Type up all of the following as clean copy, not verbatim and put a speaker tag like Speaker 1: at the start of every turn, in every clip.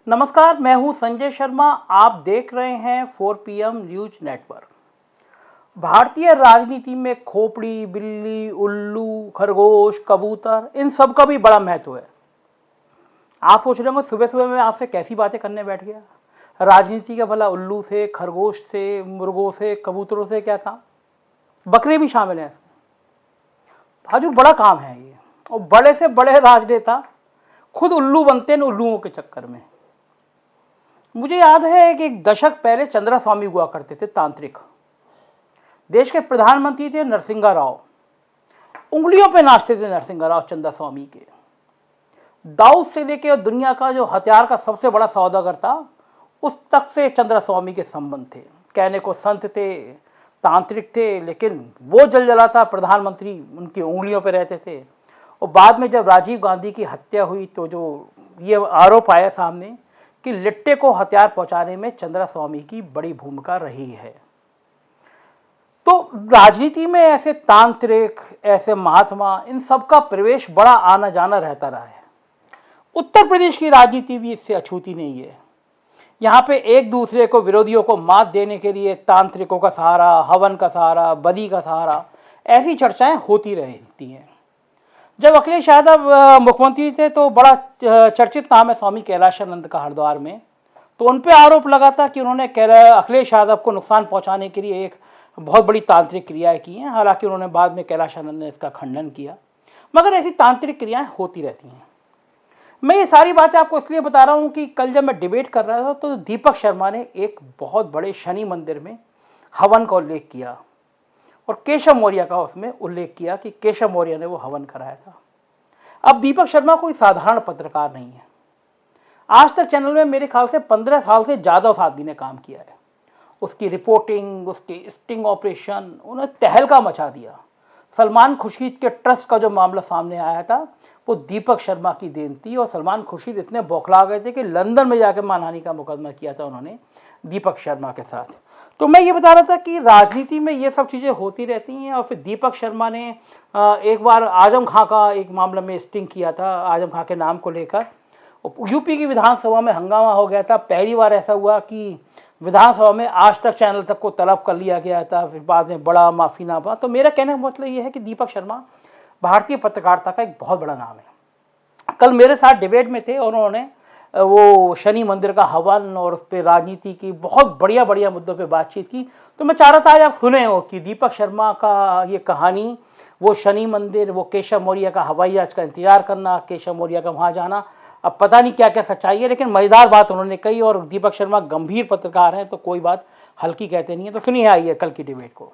Speaker 1: नमस्कार, मैं हूं संजय शर्मा। आप देख रहे हैं 4 PM न्यूज नेटवर्क। भारतीय राजनीति में खोपड़ी, बिल्ली, उल्लू, खरगोश, कबूतर इन सब का भी बड़ा महत्व है। आप सोच रहे होंगे सुबह सुबह मैं आपसे कैसी बातें करने बैठ गया। राजनीति का भला उल्लू से, खरगोश से, मुर्गों से, कबूतरों से क्या काम, बकरे भी शामिल हैं। हाजू बड़ा काम है ये, और बड़े से बड़े राजनेता खुद उल्लू बनते हैं उल्लुओं के चक्कर में। मुझे याद है कि एक दशक पहले चंद्रा स्वामी हुआ करते थे, तांत्रिक। देश के प्रधानमंत्री थे नरसिंहा राव। उंगलियों पे नाचते थे नरसिंहा राव चंद्रा स्वामी के। दाऊद से लेकर दुनिया का जो हथियार का सबसे बड़ा सौदागर था, उस तक से चंद्रा स्वामी के संबंध थे। कहने को संत थे, तांत्रिक थे, लेकिन वो जलाता प्रधानमंत्री उनकी उंगलियों पे रहते थे। और बाद में जब राजीव गांधी की हत्या हुई तो जो ये आरोप आया सामने कि लिट्टे को हथियार पहुंचाने में चंद्रा स्वामी की बड़ी भूमिका रही है। तो राजनीति में ऐसे तांत्रिक, ऐसे महात्मा, इन सब का प्रवेश बड़ा आना जाना रहता रहा है। उत्तर प्रदेश की राजनीति भी इससे अछूती नहीं है। यहाँ पे एक दूसरे को, विरोधियों को मात देने के लिए तांत्रिकों का सहारा, हवन का सहारा, बलि का सहारा, ऐसी चर्चाएं होती रहती हैं। जब अखिलेश यादव मुख्यमंत्री थे तो बड़ा चर्चित नाम है स्वामी कैलाशानंद का हरिद्वार में। तो उन पे आरोप लगा था कि उन्होंने अखिलेश यादव को नुकसान पहुंचाने के लिए एक बहुत बड़ी तांत्रिक क्रियाएं की हैं। हालांकि उन्होंने बाद में कैलाशानंद ने इसका खंडन किया, मगर ऐसी तांत्रिक क्रियाएं होती रहती हैं। मैं ये सारी बातें आपको इसलिए बता रहा हूँ कि कल जब मैं डिबेट कर रहा था तो दीपक शर्मा ने एक बहुत बड़े शनि मंदिर में हवन का उल्लेख किया और केशव मौर्य का उसमें उल्लेख किया कि केशव मौर्य ने वो हवन कराया था। अब दीपक शर्मा कोई साधारण पत्रकार नहीं है। आज तक चैनल में मेरे ख्याल से 15 साल से ज़्यादा उस आदमी ने काम किया है। उसकी रिपोर्टिंग, उसके स्टिंग ऑपरेशन, उन्हें तहलका मचा दिया। सलमान खुर्शीद के ट्रस्ट का जो मामला सामने आया था वो दीपक शर्मा की देन थी। और सलमान खुर्शीद इतने बौखला गए थे कि लंदन में जाकर मानहानि का मुकदमा किया था उन्होंने दीपक शर्मा के साथ। तो मैं ये बता रहा था कि राजनीति में ये सब चीज़ें होती रहती हैं। और फिर दीपक शर्मा ने एक बार आजम खां का एक मामला में स्टिंग किया था, आजम खां के नाम को लेकर। यूपी की विधानसभा में हंगामा हो गया था। पहली बार ऐसा हुआ कि विधानसभा में आज तक चैनल तक को तलब कर लिया गया था, फिर बाद में बड़ा माफीनामा। तो मेरा कहने का मतलब ये है कि दीपक शर्मा भारतीय पत्रकारिता का एक बहुत बड़ा नाम है। कल मेरे साथ डिबेट में थे और उन्होंने वो शनि मंदिर का हवन और उस पर राजनीति की बहुत बढ़िया बढ़िया मुद्दों पे बातचीत की। तो मैं चाह रहा था आज आप सुने हो कि दीपक शर्मा का ये कहानी, वो शनि मंदिर, वो केशव मौर्य का हवाई जहाज का इंतजार करना, केशव मौर्य का वहाँ जाना, अब पता नहीं क्या क्या सच्चाई है, लेकिन मज़ेदार बात उन्होंने कही। और दीपक शर्मा गंभीर पत्रकार हैं तो कोई बात हल्की कहते नहीं है। तो सुनिए आइए कल की डिबेट को।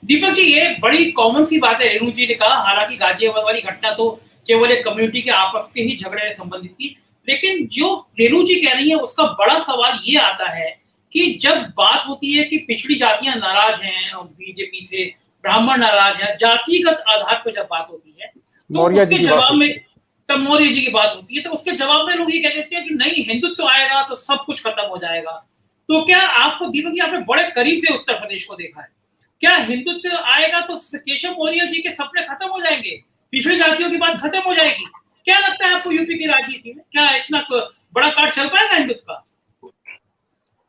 Speaker 2: दीपक जी, ये बड़ी कॉमन सी बात है रेणु जी ने कहा। हालांकि गाजियाबाद वाली घटना तो केवल एक कम्युनिटी के आपस के ही झगड़े से संबंधित थी, लेकिन जो रेणु जी कह रही है उसका बड़ा सवाल ये आता है कि जब बात होती है कि पिछड़ी जातियां नाराज हैं और बीजेपी से ब्राह्मण नाराज हैं, जातिगत आधार पर जब बात होती है तो उसके जवाब में, तब मौर्य जी की बात होती है तो उसके जवाब में लोग ये कह देते हैं कि नहीं, हिंदुत्व आएगा तो सब कुछ खत्म हो जाएगा। तो क्या आपको दीपक जी, आपने बड़े करीब से उत्तर प्रदेश को देखा है, क्या हिंदुत्व आएगा तो केशव मौर्य जी के सपने खत्म हो जाएंगे, पिछड़ी जातियों की बात खत्म हो जाएगी? क्या लगता है आपको यूपी की राजनीति में क्या इतना बड़ा काट चल पाएगा हिंदुत्व का?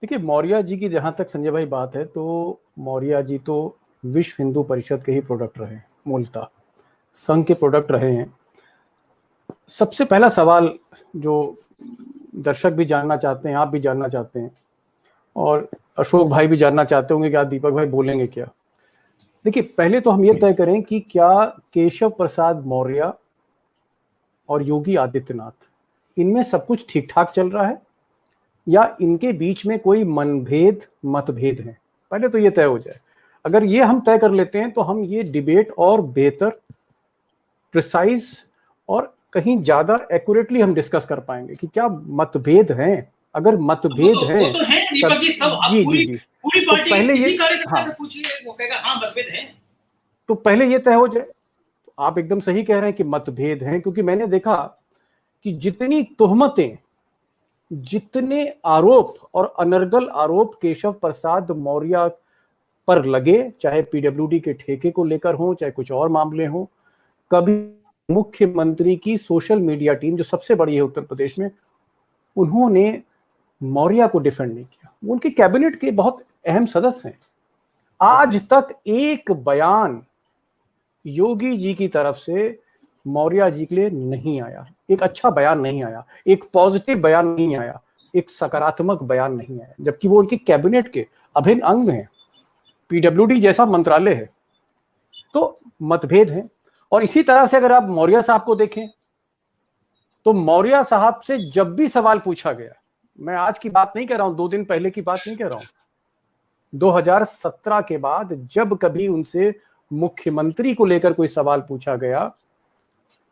Speaker 3: देखिए, मौर्य जी की जहां तक संजय भाई बात है तो मौर्य जी तो विश्व हिंदू परिषद के ही प्रोडक्ट रहे, मूलतः संघ के प्रोडक्ट रहे हैं। सबसे पहला सवाल जो दर्शक भी जानना चाहते हैं, आप भी जानना चाहते हैं और अशोक भाई भी जानना चाहते होंगे कि आज दीपक भाई बोलेंगे क्या। देखिए, पहले तो हम ये तय करें कि क्या केशव प्रसाद मौर्य और योगी आदित्यनाथ, इनमें सब कुछ ठीक ठाक चल रहा है या इनके बीच में कोई मतभेद है। पहले तो ये तय हो जाए। अगर ये हम तय कर लेते हैं तो हम ये डिबेट और बेहतर, प्रिसाइज और कहीं ज्यादा एक्यूरेटली हम डिस्कस कर पाएंगे कि क्या मतभेद हैं। अगर मतभेद हैं
Speaker 2: वो तो है दीपक जी, सब पूरी पार्टी
Speaker 3: तो पहले ये,
Speaker 2: हाँ, पूछिए, वो कहेगा हाँ मतभेद है।
Speaker 3: तो पहले ये तय हो जाए। तो आप एकदम सही कह रहे हैं कि मतभेद हैं, क्योंकि मैंने देखा कि जितनी तोहमतें, जितने आरोप और अनर्गल आरोप केशव प्रसाद मौर्य पर लगे, चाहे पीडब्ल्यूडी के ठेके को लेकर हो, चाहे कुछ और मामले हो, कभी मुख्यमंत्री की सोशल मीडिया टीम जो सबसे बड़ी है उत्तर प्रदेश में, उन्होंने मौर्य को डिफेंड नहीं किया। उनके कैबिनेट के बहुत अहम सदस्य हैं। आज तक एक बयान योगी जी की तरफ से मौर्य जी के लिए नहीं आया, एक अच्छा बयान नहीं आया, एक पॉजिटिव बयान नहीं आया, एक सकारात्मक बयान नहीं आया, जबकि वो उनकी कैबिनेट के अभिन्न अंग हैं। पीडब्ल्यूडी जैसा मंत्रालय है। तो मतभेद हैं। और इसी तरह से अगर आप मौर्य साहब को देखें तो मौर्य साहब से जब भी सवाल पूछा गया, मैं आज की बात नहीं कह रहा हूं, 2 दिन पहले की बात नहीं कह रहा हूं, 2017 के बाद जब कभी उनसे मुख्यमंत्री को लेकर कोई सवाल पूछा गया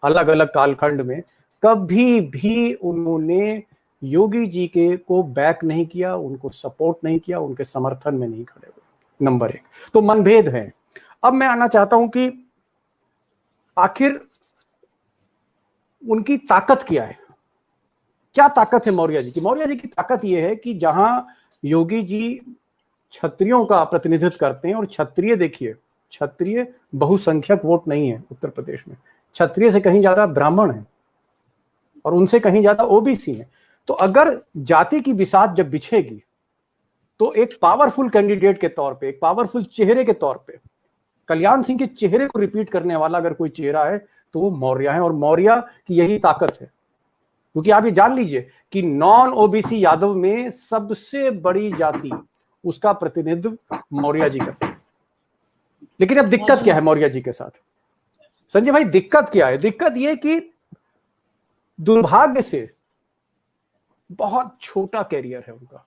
Speaker 3: अलग अलग कालखंड में, कभी भी उन्होंने योगी जी के को बैक नहीं किया, उनको सपोर्ट नहीं किया, उनके समर्थन में नहीं खड़े हुए। नंबर 1 तो मनभेद है। अब मैं आना चाहता हूं कि आखिर उनकी ताकत क्या है, क्या ताकत है मौर्य जी की। मौर्य जी की ताकत यह है कि जहां योगी जी क्षत्रियों का प्रतिनिधित्व करते हैं, और क्षत्रिय देखिए, क्षत्रिय बहुसंख्यक वोट नहीं है उत्तर प्रदेश में, क्षत्रिय से कहीं ज्यादा ब्राह्मण है और उनसे कहीं ज्यादा ओबीसी है। तो अगर जाति की बिसात जब बिछेगी तो एक पावरफुल कैंडिडेट के तौर पे, एक पावरफुल चेहरे के तौर पे, कल्याण सिंह के चेहरे को रिपीट करने वाला अगर कोई चेहरा है तो वो मौर्य है। और मौर्य की यही ताकत है, क्योंकि आप ये जान लीजिए कि नॉन ओबीसी यादव में सबसे बड़ी जाति, उसका प्रतिनिधित्व मौर्य जी करते हैं। लेकिन अब दिक्कत क्या है मौर्य जी के साथ, संजय भाई? दिक्कत क्या है? दिक्कत यह कि दुर्भाग्य से बहुत छोटा कैरियर है उनका।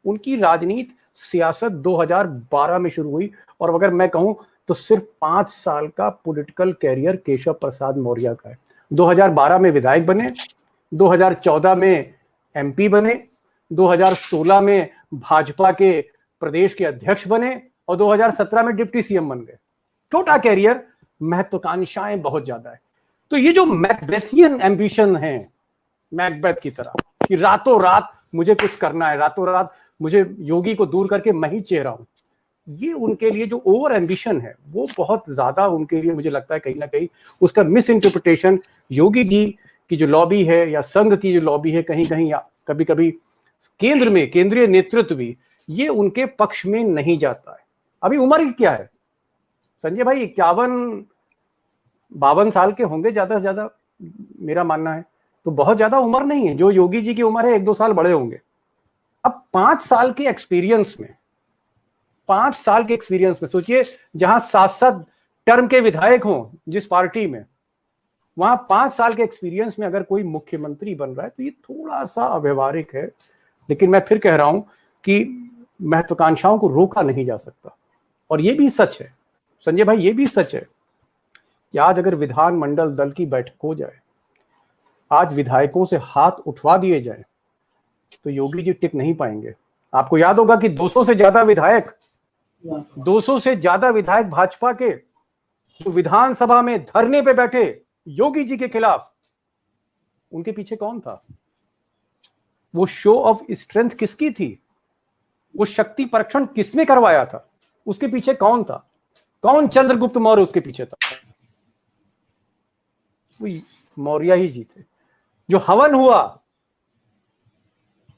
Speaker 3: उनकी राजनीति सियासत 2012 में शुरू हुई, और अगर मैं कहूं तो सिर्फ 5 साल का पॉलिटिकल कैरियर केशव प्रसाद मौर्य का है। 2012 में विधायक बने, 2014 में एमपी बने, 2016 में भाजपा के प्रदेश के अध्यक्ष बने, और 2017 में डिप्टी सीएम बन गए। छोटा कैरियर, महत्वाकांक्षाएं बहुत ज्यादा है। तो ये जो मैकबेथियन एम्बिशन है, मैकबेथ की तरह कि रातों रात मुझे कुछ करना है, रातों रात मुझे योगी को दूर करके मैं ही चेहरा हूं, ये उनके लिए जो ओवर एम्बिशन है वो बहुत ज्यादा उनके लिए, मुझे लगता है कहीं ना कहीं उसका मिस इंटरप्रिटेशन योगी जी की जो लॉबी है या संघ की जो लॉबी है, कहीं कहीं या कभी कभी केंद्र में केंद्रीय नेतृत्व भी ये उनके पक्ष में नहीं जाता है। अभी उम्र क्या है संजय भाई? 51-52 साल के होंगे ज्यादा से ज्यादा, मेरा मानना है। तो बहुत ज्यादा उम्र नहीं है, जो योगी जी की उम्र है 1-2 साल बड़े होंगे। अब 5 साल के एक्सपीरियंस में, 5 साल के एक्सपीरियंस में सोचिए, जहां 7-7 टर्म के विधायक हों जिस पार्टी में, वहां 5 साल के एक्सपीरियंस में अगर कोई मुख्यमंत्री बन रहा है तो ये थोड़ा सा अव्यवहारिक है। लेकिन मैं फिर कह रहा हूं कि महत्वाकांक्षाओं को रोका नहीं जा सकता। और ये भी सच है संजय भाई, ये भी सच है कि आज अगर विधानमंडल दल की बैठक हो जाए, आज विधायकों से हाथ उठवा दिए जाए, तो योगी जी टिक नहीं पाएंगे। आपको याद होगा कि 200 से ज्यादा विधायक भाजपा के जो विधानसभा में धरने पे बैठे योगी जी के खिलाफ, उनके पीछे कौन था? वो शो ऑफ स्ट्रेंथ किसकी थी? वो शक्ति परीक्षण किसने करवाया था? उसके पीछे कौन था? कौन चंद्रगुप्त मौर्य उसके पीछे था? वो मौर्य ही जी थे। जो हवन हुआ,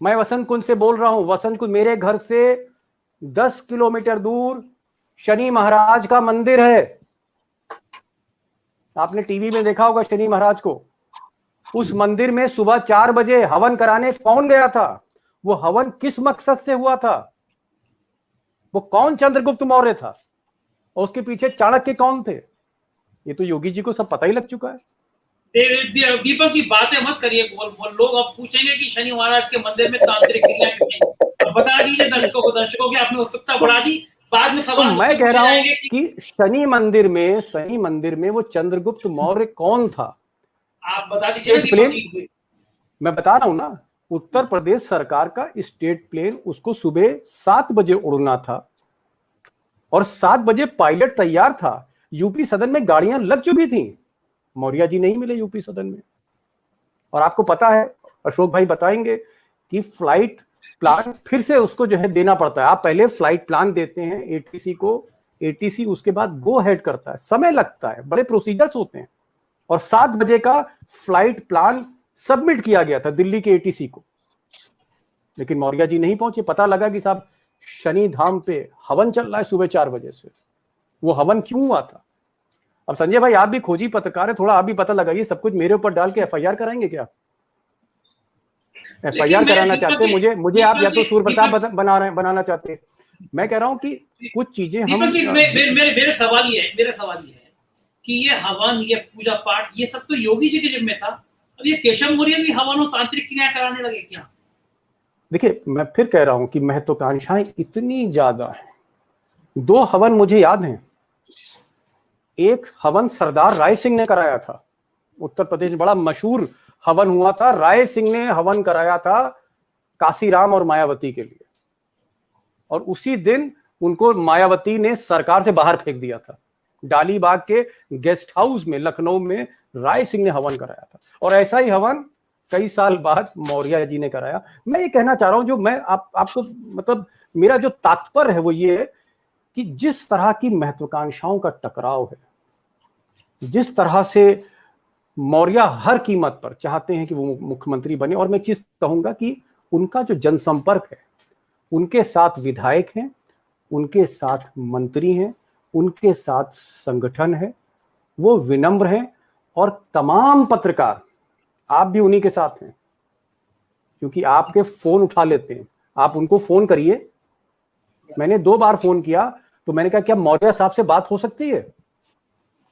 Speaker 3: मैं वसंत कुंज से बोल रहा हूं, वसंत कुंज मेरे घर से 10 किलोमीटर दूर शनि महाराज का मंदिर है। आपने टीवी में देखा होगा शनि महाराज को। उस मंदिर में सुबह 4 बजे हवन कराने कौन गया था? वो हवन किस मकसद से हुआ था? वो कौन चंद्रगुप्त मौर्य था? और उसके पीछे चाणक्य कौन थे? ये तो योगी जी को सब पता ही लग चुका है।
Speaker 2: दीपक की बातें मत करिए, लोग अब पूछेंगे कि शनि महाराज के मंदिर में तांत्रिक क्रिया क्यों? बता दीजिए दर्शकों की आपने उत्सुकता बढ़ा दी। बाद में सवाल
Speaker 3: मैं कह रहा हूं कि शनि मंदिर में वो चंद्रगुप्त मौर्य कौन था?
Speaker 2: आप बता दीजिए।
Speaker 3: मैं बता रहा हूं ना, उत्तर प्रदेश सरकार का स्टेट प्लेन, उसको सुबह 7 बजे उड़ना था और 7 बजे पायलट तैयार था। यूपी सदन में गाड़ियां लग चुकी थी, मौर्य जी नहीं मिले यूपी सदन में। और आपको पता है, अशोक भाई बताएंगे कि फ्लाइट प्लान फिर से उसको जो है देना पड़ता है। आप पहले फ्लाइट प्लान देते हैं एटीसी को, एटीसी उसके बाद गो हेड करता है, समय लगता है, बड़े प्रोसीजर्स होते हैं। और 7 बजे का फ्लाइट प्लान सबमिट किया गया था दिल्ली के एटीसी को, लेकिन मौर्य जी नहीं पहुंचे। पता लगा कि साहब शनि धाम पे हवन चल रहा है सुबह 4 बजे से। वो हवन क्यों हुआ था? अब संजय भाई आप भी खोजी पत्रकार है, थोड़ा आप भी पता लगाइए। सब कुछ मेरे ऊपर डाल के एफआईआर कराएंगे क्या? एफआईआर कराना चाहते हैं मुझे आप, या तो सूर्य प्रताप बनाना चाहते हैं। मैं कह रहा हूं कि कुछ चीजें हम
Speaker 2: मेरे सवाल ये है कि ये हवन, ये पूजा पाठ, ये सब तो योगी जी के जिम्मे था। अब ये केशव मौर्य भी हवन और तांत्रिक क्रियाएं कराने लगे क्या?
Speaker 3: देखिए, मैं फिर कह रहा हूं कि महत्वाकांक्षाएं इतनी ज्यादा है। 2 हवन मुझे याद हैं। एक हवन सरदार राय सिंह ने कराया था, उत्तर प्रदेश में बड़ा मशहूर हवन हुआ था। राय सिंह ने हवन कराया था काशीराम और मायावती के लिए, और उसी दिन उनको मायावती ने सरकार से बाहर फेंक दिया था। डालीबाग के गेस्ट हाउस में लखनऊ में राय सिंह ने हवन कराया था, और ऐसा ही हवन कई साल बाद मौर्य जी ने कराया। मैं ये कहना चाह रहा हूं, जो मैं आपको मतलब मेरा जो तात्पर्य है वो ये है कि जिस तरह की महत्वाकांक्षाओं का टकराव है, जिस तरह से मौर्य हर कीमत पर चाहते हैं कि वो मुख्यमंत्री बने, और मैं चीज कहूंगा कि उनका जो जनसंपर्क है, उनके साथ विधायक हैं, उनके साथ मंत्री हैं, उनके साथ संगठन है, वो विनम्र हैं, और तमाम पत्रकार, आप भी उन्हीं के साथ हैं, क्योंकि आपके फोन उठा लेते हैं। आप उनको फोन करिए। मैंने 2 बार फोन किया तो मैंने कहा क्या मौर्य साहब से बात हो सकती है?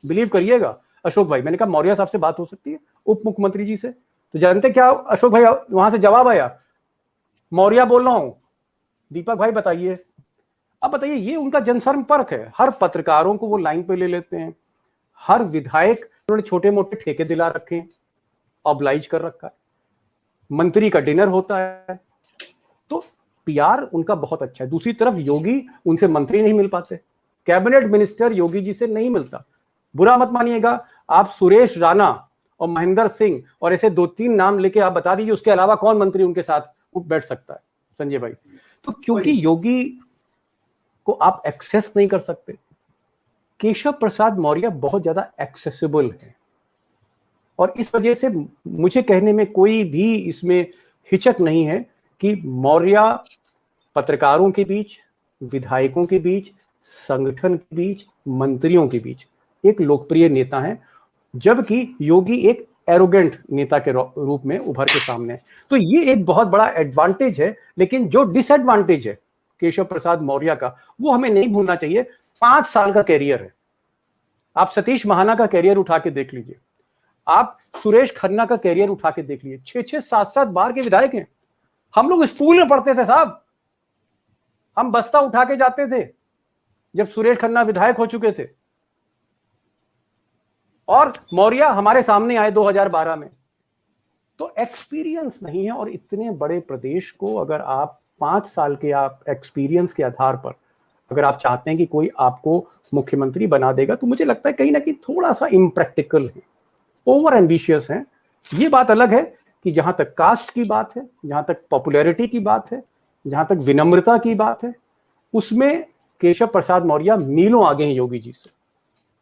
Speaker 3: बिलीव करिएगा अशोक भाई, मैंने कहा मौर्य साहब से बात हो सकती है उप मुख्यमंत्री जी से? तो जानते क्या अशोक भाई वहां से जवाब आया? मौर्य बोल रहा हूं। दीपक भाई बताइए। अब बताइए, ये उनका जनसंपर्क है। हर पत्रकारों को वो लाइन पे ले लेते हैं, हर विधायक उन्होंने छोटे मोटे ठेके दिला रखे हैं, ऑब्लाइज कर रखा है, मंत्री का डिनर होता है, तो पीआर उनका बहुत अच्छा है। दूसरी तरफ योगी, उनसे मंत्री नहीं मिल पाते, कैबिनेट मिनिस्टर योगी जी से नहीं मिलता। बुरा मत मानिएगा, आप सुरेश राणा और महेंद्र सिंह और ऐसे 2-3 नाम लेके आप बता दीजिए, उसके अलावा कौन मंत्री उनके साथ बैठ सकता है संजय भाई? तो क्योंकि योगी को आप एक्सेस नहीं कर सकते, केशव प्रसाद मौर्य बहुत ज्यादा एक्सेसिबल है, और इस वजह से मुझे कहने में कोई भी इसमें हिचक नहीं है कि मौर्य पत्रकारों के बीच, विधायकों के बीच, संगठन के बीच, मंत्रियों के बीच एक लोकप्रिय नेता है, जबकि योगी एक एरोगेंट नेता के रूप में उभर के सामने है। तो ये एक बहुत बड़ा एडवांटेज है, लेकिन जो डिसएडवांटेज है केशव प्रसाद मौर्य का, वो हमें नहीं भूलना चाहिए। 5 साल का कैरियर है। आप सतीश महाना का कैरियर उठा के देख लीजिए, आप सुरेश खन्ना का कैरियर उठा के देख लीजिए, 6-6, 7-7 बार के विधायक हैं। हम लोग स्कूल में पढ़ते थे साहब, हम बस्ता उठा के जाते थे जब सुरेश खन्ना विधायक हो चुके थे, और मौर्य हमारे सामने आए 2012 में। तो एक्सपीरियंस नहीं है, और इतने बड़े प्रदेश को अगर आप 5 साल के आप एक्सपीरियंस के आधार पर अगर आप चाहते हैं कि कोई आपको मुख्यमंत्री बना देगा, तो मुझे लगता है कहीं ना कहीं थोड़ा सा इम्प्रैक्टिकल है, ओवर एम्बिशियस है। ये बात अलग है कि जहां तक कास्ट की बात है, जहां तक पॉपुलैरिटी की बात है, जहां तक विनम्रता की बात है, उसमें केशव प्रसाद मौर्य मीलों आगे हैं योगी जी से।